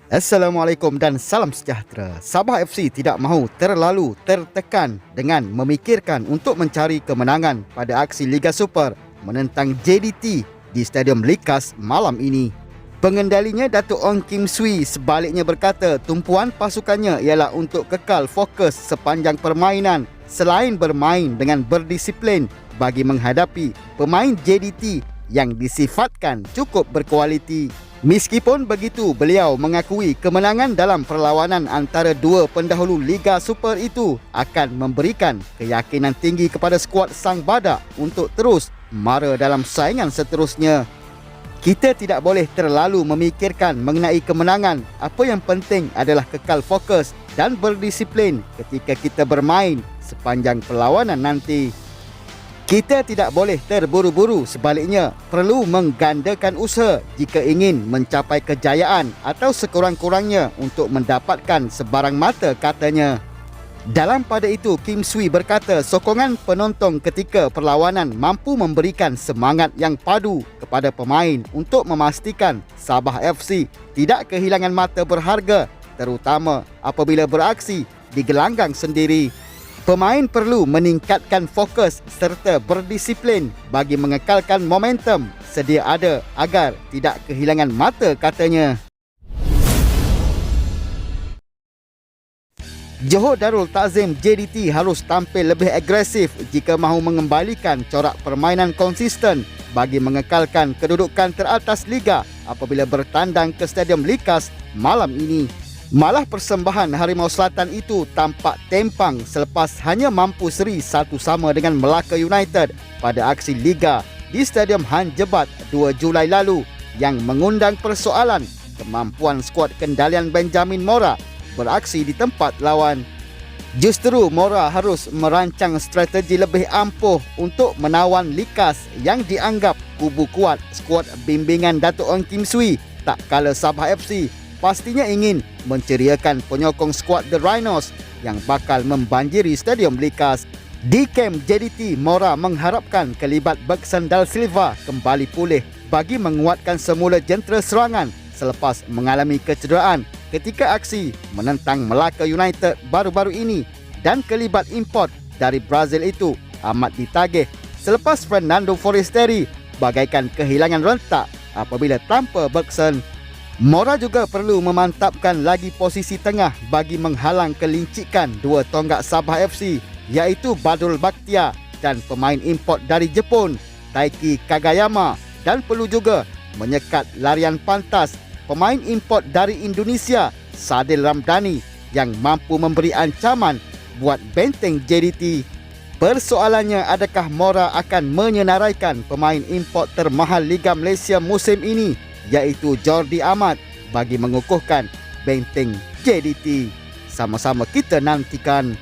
Assalamualaikum dan salam sejahtera. Sabah FC tidak mahu terlalu tertekan dengan memikirkan untuk mencari kemenangan pada aksi Liga Super menentang JDT di Stadium Likas malam ini. Pengendalinya Datuk Ong Kim Swee sebaliknya berkata tumpuan pasukannya ialah untuk kekal fokus sepanjang permainan selain bermain dengan berdisiplin bagi menghadapi pemain JDT yang disifatkan cukup berkualiti. Meskipun begitu, beliau mengakui kemenangan dalam perlawanan antara dua pendahulu Liga Super itu akan memberikan keyakinan tinggi kepada skuad Sang Badak untuk terus mara dalam saingan seterusnya. Kita tidak boleh terlalu memikirkan mengenai kemenangan. Apa yang penting adalah kekal fokus dan berdisiplin ketika kita bermain sepanjang perlawanan nanti. Kita tidak boleh terburu-buru, sebaliknya perlu menggandakan usaha jika ingin mencapai kejayaan atau sekurang-kurangnya untuk mendapatkan sebarang mata, katanya. Dalam pada itu, Kim Swee berkata sokongan penonton ketika perlawanan mampu memberikan semangat yang padu kepada pemain untuk memastikan Sabah FC tidak kehilangan mata berharga, terutama apabila beraksi di gelanggang sendiri. Pemain perlu meningkatkan fokus serta berdisiplin bagi mengekalkan momentum sedia ada agar tidak kehilangan mata, katanya. Johor Darul Takzim JDT harus tampil lebih agresif jika mahu mengembalikan corak permainan konsisten bagi mengekalkan kedudukan teratas Liga apabila bertandang ke Stadium Likas malam ini. Malah persembahan Harimau Selatan itu tampak tempang selepas hanya mampu seri 1-1 dengan Melaka United pada aksi Liga di Stadium Han Jebat 2 Julai lalu yang mengundang persoalan kemampuan skuad kendalian Benjamin Mora beraksi di tempat lawan. Justru Mora harus merancang strategi lebih ampuh untuk menawan Likas yang dianggap kubu kuat skuad bimbingan Datuk Ong Kim Swee, tak kala Sabah FC pastinya ingin menceriakan penyokong skuad The Rhinos yang bakal membanjiri Stadium Likas. Di kem JDT, Mora mengharapkan kelibat Bergson Dal Silva kembali pulih bagi menguatkan semula jentera serangan selepas mengalami kecederaan ketika aksi menentang Melaka United baru-baru ini, dan kelibat import dari Brazil itu amat ditagih selepas Fernando Forestieri bagaikan kehilangan rentak apabila tanpa Bergson. Mora juga perlu memantapkan lagi posisi tengah bagi menghalang kelincikan dua tonggak Sabah FC iaitu Badul Bakhtia dan pemain import dari Jepun Taiki Kagayama, dan perlu juga menyekat larian pantas pemain import dari Indonesia Sadil Ramdhani yang mampu memberi ancaman buat benteng JDT. Persoalannya, adakah Mora akan menyenaraikan pemain import termahal Liga Malaysia musim ini iaitu Jordi Amat bagi mengukuhkan benteng JDT? Sama-sama kita nantikan.